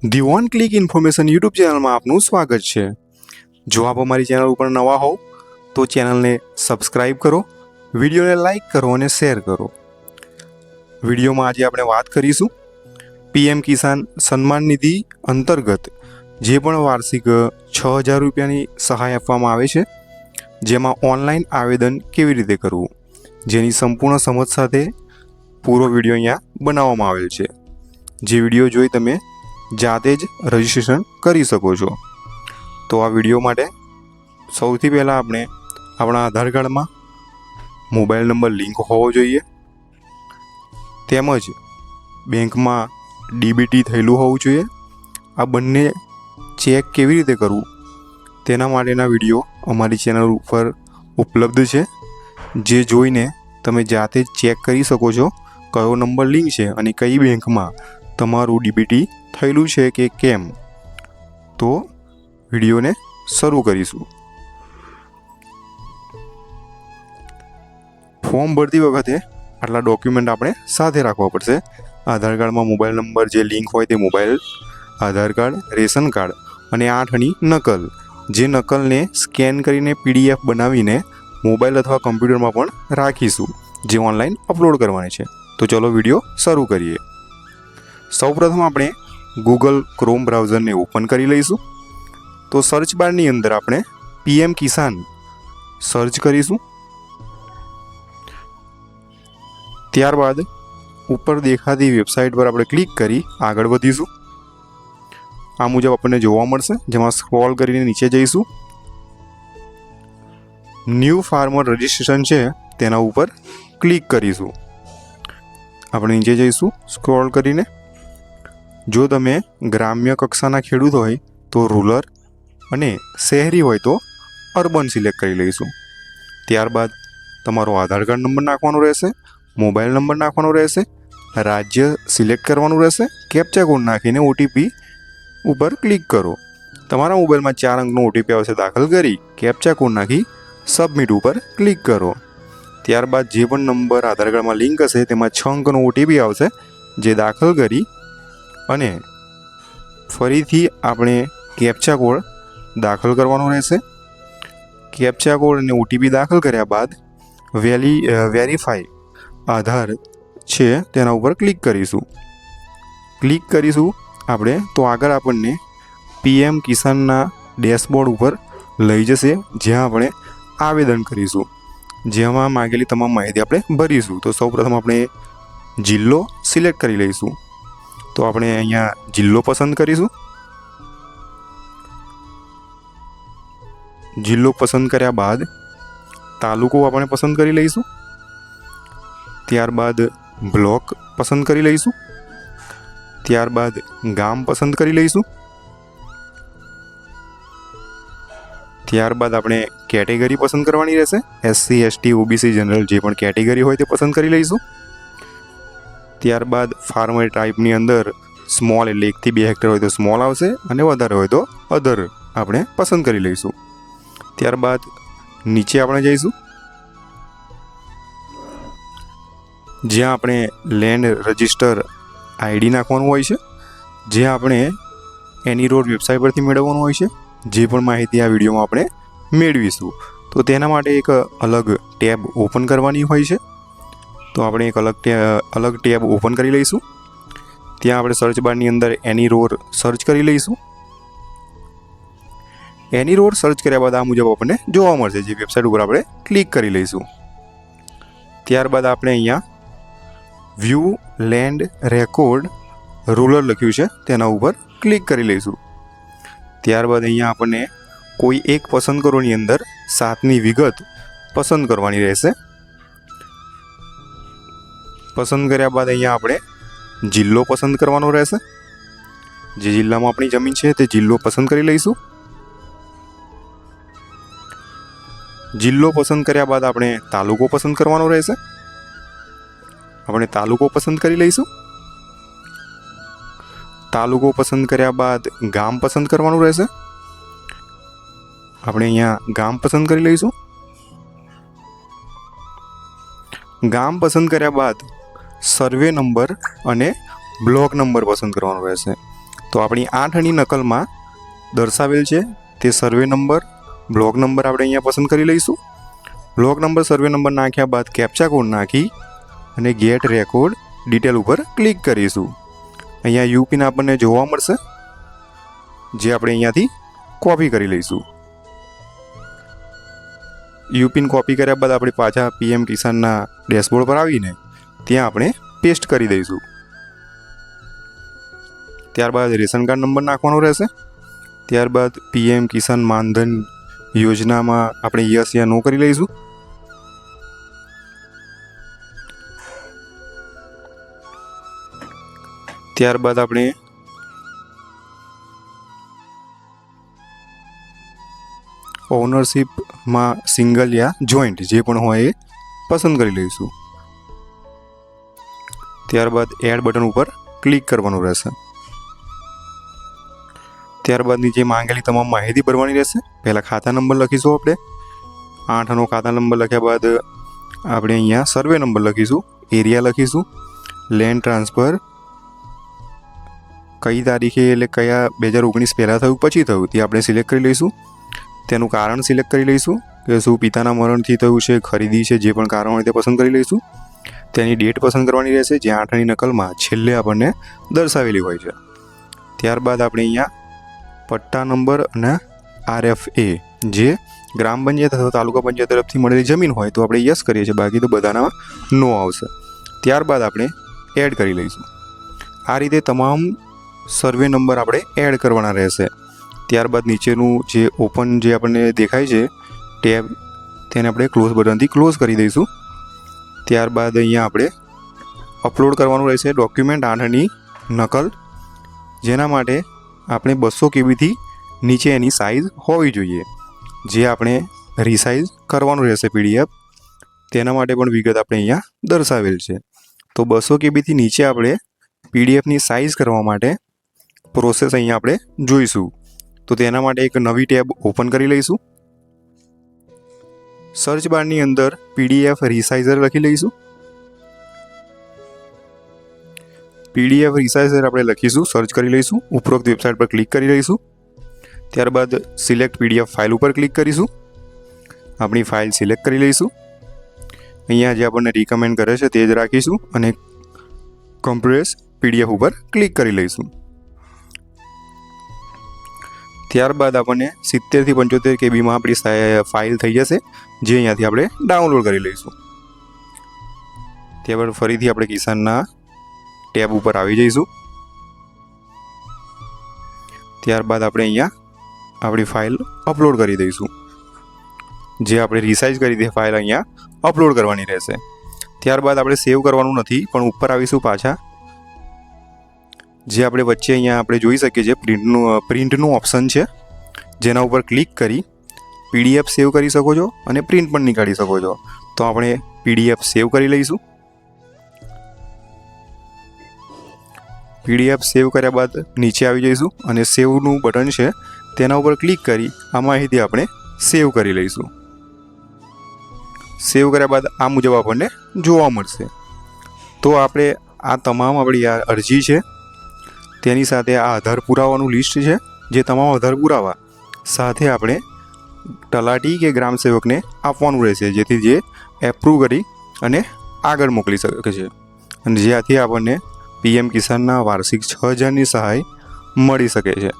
The one click information YouTube ચેનલમાં આપનું સ્વાગત છે। જો આપ અમારી ચેનલ ઉપર નવા હોવ તો ચેનલને સબસ્ક્રાઇબ કરો, વિડીયોને લાઇક કરો અને શેર કરો। વિડીયોમાં આજે આપણે વાત કરીશું પીએમ કિસાન સન્માન નિધિ અંતર્ગત જે પણ વાર્ષિક 6000 રૂપિયાની સહાય આપવામાં આવે છે, જેમાં ઓનલાઈન આવેદન કેવી રીતે કરવું, જેની સંપૂર્ણ સમજ સાથે પૂરો વિડીયો અહીંયા બનાવવામાં આવેલ છે। જે વિડીયો જોઈ તમે જાતે જ રજિસ્ટ્રેશન કરી શકો છો। તો આ વિડીયો માટે સૌથી પહેલાં આપણે આપણા આધાર કાર્ડમાં મોબાઈલ નંબર લિંક હોવો જોઈએ, તેમજ બેંકમાં ડીબીટી થયેલું હોવું જોઈએ। આ બંને ચેક કેવી રીતે કરવું તેના માટેના વિડીયો અમારી ચેનલ ઉપર ઉપલબ્ધ છે, જે જોઈને તમે જાતે જ ચેક કરી શકો છો કયો નંબર લિંક છે અને કઈ બેંકમાં તમારું ડીબીટી થયેલું છે કે કેમ। તો વિડીયોને શરૂ કરીશું। ફોર્મ ભરતી વખતે આટલા ડોક્યુમેન્ટ આપણે સાથે રાખવા પડશે। આધાર કાર્ડમાં મોબાઈલ નંબર જે લિંક હોય તે મોબાઈલ, આધાર કાર્ડ, રેશન કાર્ડ અને 8ની નકલ, જે નકલને સ્કેન કરીને પીડીએફ બનાવીને મોબાઈલ અથવા કમ્પ્યુટરમાં પણ રાખીશું, જે ઓનલાઈન અપલોડ કરવાની છે। તો ચલો વિડીયો શરૂ કરીએ। સૌપ્રથમ આપણે ગૂગલ ક્રોમ બ્રાઉઝરને ઓપન કરી લઈશું। તો સર્ચ બારની અંદર આપણે પીએમ કિસાન સર્ચ કરીશું। ત્યારબાદ ઉપર દેખાતી વેબસાઇટ પર આપણે ક્લિક કરી આગળ વધીશું। આ મુજબ આપણને જોવા મળશે, જેમાં સ્ક્રોલ કરીને નીચે જઈશું। ન્યૂ ફાર્મર રજિસ્ટ્રેશન છે તેના ઉપર ક્લિક કરીશું। આપણે નીચે જઈશું સ્ક્રોલ કરીને। જો તમે ગ્રામ્ય કક્ષાના ખેડૂત હોય તો રૂરલ અને શહેરી હોય તો અર્બન સિલેક્ટ કરી લઈશું। ત્યારબાદ તમારો આધાર કાર્ડ નંબર નાખવાનો રહેશે, મોબાઈલ નંબર નાખવાનો રહેશે, રાજ્ય સિલેક્ટ કરવાનું રહેશે। કેપ્ચા કોડ નાખીને ઓટીપી ઉપર ક્લિક કરો। તમારા મોબાઈલમાં 4 અંકનો ઓટીપી આવશે, દાખલ કરી કેપ્ચા કોડ નાખી સબમિટ ઉપર ક્લિક કરો। ત્યારબાદ જે પણ નંબર આધાર કાર્ડમાં લિંક હશે તેમાં 6 અંકનો ઓટીપી આવશે, જે દાખલ કરી અને ફરીથી આપણે કેપ્ચા કોડ દાખલ કરવાનો રહેશે। કેપ્ચા કોડ અને ઓટીપી દાખલ કર્યા બાદ વેરીફાઈ આધાર છે તેના ઉપર ક્લિક કરીશું આપણે। તો આગળ આપણને પીએમ કિસાનના ડેશબોર્ડ ઉપર લઈ જશે, જ્યાં આપણે આવેદન કરીશું, જેમાં માગેલી તમામ માહિતી આપણે ભરીશું। તો સૌપ્રથમ આપણે જિલ્લો સિલેક્ટ કરી લઈશું। તો આપણે અહીંયા જિલ્લો પસંદ કરીશું। જિલ્લો પસંદ કર્યા બાદ તાલુકો આપણે પસંદ કરી લઈશું। ત્યારબાદ બ્લોક પસંદ કરી લઈશું। ત્યારબાદ ગામ પસંદ કરી લઈશું। ત્યારબાદ આપણે કેટેગરી પસંદ કરવાની રહેશે, એસસી, એસટી, ઓબીસી, જનરલ જે પણ કેટેગરી હોય તે પસંદ કરી લઈશું। ત્યારબાદ ફાર્મર ટાઈપની અંદર સ્મોલ એટલે 1 થી 2 હેક્ટર હોય તો સ્મોલ આવશે અને વધારે હોય તો અધર આપણે પસંદ કરી લઈશું। ત્યારબાદ નીચે આપણે જઈશું, જ્યાં આપણે લેન્ડ રજિસ્ટર આઈડી નાખવાનું હોય છે, જે આપણે એની રોડ વેબસાઇટ પરથી મેળવવાનું હોય છે। જે પણ માહિતી આ વિડીયોમાં આપણે મેળવીશું, તો તેના માટે એક અલગ ટેબ ઓપન કરવાની હોય છે। તો આપણે એક અલગ ટેબ ઓપન કરી લઈશું। ત્યાં આપણે સર્ચ બારની અંદર એની રોડ સર્ચ કરી લઈશું। એની રોડ સર્ચ કર્યા બાદ આ મુજબ આપણને જોવા મળશે, જે વેબસાઇટ ઉપર આપણે ક્લિક કરી લઈશું। ત્યારબાદ આપણે અહીંયા વ્યૂ લેન્ડ રેકોર્ડ રૂરલ લખ્યું છે તેના ઉપર ક્લિક કરી લઈશું। ત્યારબાદ અહીંયા આપણને કોઈ એક પસંદ કરોની અંદર 7ની વિગત પસંદ કરવાની રહેશે। પસંદ કર્યા બાદ અહીંયા આપણે જિલ્લો પસંદ કરવાનો રહેશે। જે જિલ્લામાં આપણી જમીન છે તે જિલ્લો પસંદ કરી લઈશું। જિલ્લો પસંદ કર્યા બાદ આપણે તાલુકો પસંદ કરવાનો રહેશે। આપણે તાલુકો પસંદ કરી લઈશું। તાલુકો પસંદ કર્યા બાદ ગામ પસંદ કરવાનું રહેશે। આપણે અહીંયા ગામ પસંદ કરી લઈશું। ગામ પસંદ કર્યા બાદ સર્વે નંબર અને બ્લોક નંબર પસંદ કરવાનો રહેશે। તો આપણી 8ની નકલમાં દર્શાવેલ છે તે સર્વે નંબર, બ્લોક નંબર આપણે અહીંયા પસંદ કરી લઈશું. બ્લોક નંબર, સર્વે નંબર નાખ્યા બાદ કેપ્ચા કોડ નાખી અને ગેટ રેકોર્ડ ડિટેલ ઉપર ક્લિક કરીશું. અહીંયા યુપિન આપણને જોવા મળશે, જે આપણે અહીંયાથી કોપી કરી લઈશું. યુપિન કોપી કર્યા બાદ આપણે પાછા પીએમ કિસાનના ડેશબોર્ડ પર આવીને ત્યાં આપણે પેસ્ટ કરી દઈશું. ત્યારબાદ રેશન કાર્ડ નંબર નાખવાનો રહેશે. ત્યારબાદ પીએમ કિસાન માનધન યોજનામાં આપણે યસ યા નો કરી લઈશું. ત્યારબાદ આપણે ઓનરશિપમાં સિંગલ યા જોઈન્ટ જે પણ હોય એ પસંદ કરી લઈશું. ત્યારબાદ એડ બટન ઉપર ક્લિક કરવાનું રહેશે. ત્યારબાદ નીચે માંગેલી તમામ માહિતી ભરવાની રહેશે. પહેલાં ખાતા નંબર લખીશું આપણે. 8નો ખાતા નંબર લખ્યા બાદ આપણે અહીંયા સર્વે નંબર લખીશું, એરિયા લખીશું, લેન્ડ ટ્રાન્સફર કઈ તારીખે એટલે કયા 2019 પહેલાં થયું પછી થયું તે આપણે સિલેક્ટ કરી લઈશું. તેનું કારણ સિલેક્ટ કરી લઈશું કે શું પિતાના મરણથી થયું છે, ખરીદી છે, જે પણ કારણ હોય તે પસંદ કરી લઈશું. તેની ડેટ પસંદ કરવાની રહેશે, જે 8ની નકલમાં છેલ્લે આપણને દર્શાવેલી હોય છે. ત્યારબાદ આપણે અહીંયા પટ્ટા નંબર અને RFA જે ગ્રામ પંચાયત અથવા તાલુકા પંચાયત તરફથી મળેલી જમીન હોય તો આપણે યસ કરીએ છીએ, બાકી તો બધાના નો આવશે. ત્યારબાદ આપણે એડ કરી લઈશું. આ રીતે તમામ સર્વે નંબર આપણે એડ કરવાના રહેશે. ત્યારબાદ નીચેનું જે ઓપન જે આપણને દેખાય છે ટેબ, તેને આપણે ક્લોઝ બટનથી ક્લોઝ કરી દઈશું. ત્યારબાદ અહીંયા આપણે અપલોડ કરવાનું રહેશે ડોક્યુમેન્ટ 8ની નકલ, જેના માટે આપણે 200 KBથી નીચે એની સાઇઝ હોવી જોઈએ, જે આપણે રીસાઇઝ કરવાનું રહેશે PDF. તેના માટે પણ વિગત આપણે અહીંયા દર્શાવેલ છે. તો 200 KBથી નીચે આપણે PDFની સાઇઝ કરવા માટે પ્રોસેસ અહીંયા આપણે જોઈશું. તો તેના માટે એક નવી ટેબ ઓપન કરી લઈશું. સર્ચ બારની અંદર PDF રીસાઇઝર લખી લઈશું. PDF રીસાઇઝર આપણે લખીશું, સર્ચ કરી લઈશું, ઉપરોક્ત વેબસાઇટ પર ક્લિક કરી લઈશું. ત્યારબાદ સિલેક્ટ PDF ફાઇલ ઉપર ક્લિક કરીશું. આપણી ફાઇલ સિલેક્ટ કરી લઈશું. અહીંયા જે આપણને રિકમેન્ડ કરે છે તે જ રાખીશું અને કમ્પ્રેસ PDF ઉપર ક્લિક કરી લઈશું. ત્યારબાદ આપણને 70થી 75 KBમાં આપણી ફાઇલ થઈ જશે, જે અહીંયાથી આપણે ડાઉનલોડ કરી લઈશું. ત્યારબાદ ફરીથી આપણે કિસાનના ટેબ ઉપર આવી જઈશું. ત્યારબાદ આપણે અહીંયા આપણી ફાઇલ અપલોડ કરી દઈશું. જે આપણે રીસાઇઝ કરી તે ફાઇલ અહીંયા અપલોડ કરવાની રહેશે. ત્યારબાદ આપણે સેવ કરવાનું નથી, પણ ઉપર આવીશું પાછા. જે આપણે વચ્ચે અહીંયા આપણે જોઈ શકીએ છીએ પ્રિન્ટનું ઓપ્શન છે, જેના ઉપર ક્લિક કરી PDF સેવ કરી શકો છો અને પ્રિન્ટ પણ નીકાળી શકો છો. તો આપણે PDF સેવ કરી લઈશું. PDF સેવ કર્યા બાદ નીચે આવી જઈશું અને સેવનું બટન છે તેના ઉપર ક્લિક કરી આ માહિતી આપણે સેવ કરી લઈશું. સેવ કર્યા બાદ આ મુજબ આપણને જોવા મળશે. તો આપણે આ તમામ આપણી આ અરજી છે તેની સાથે આ આધાર પુરાવાનું લિસ્ટ છે, જે તમામ આધાર પુરાવા સાથે આપણે તલાટી કે ગ્રામ સેવકને આપવાનું રહેશે, જેથી જે એપ્રૂવ કરી અને આગળ મોકલી શકે છે અને જ્યાંથી આપણને PM કિસાનના વાર્ષિક 6000ની સહાય મળી શકે છે.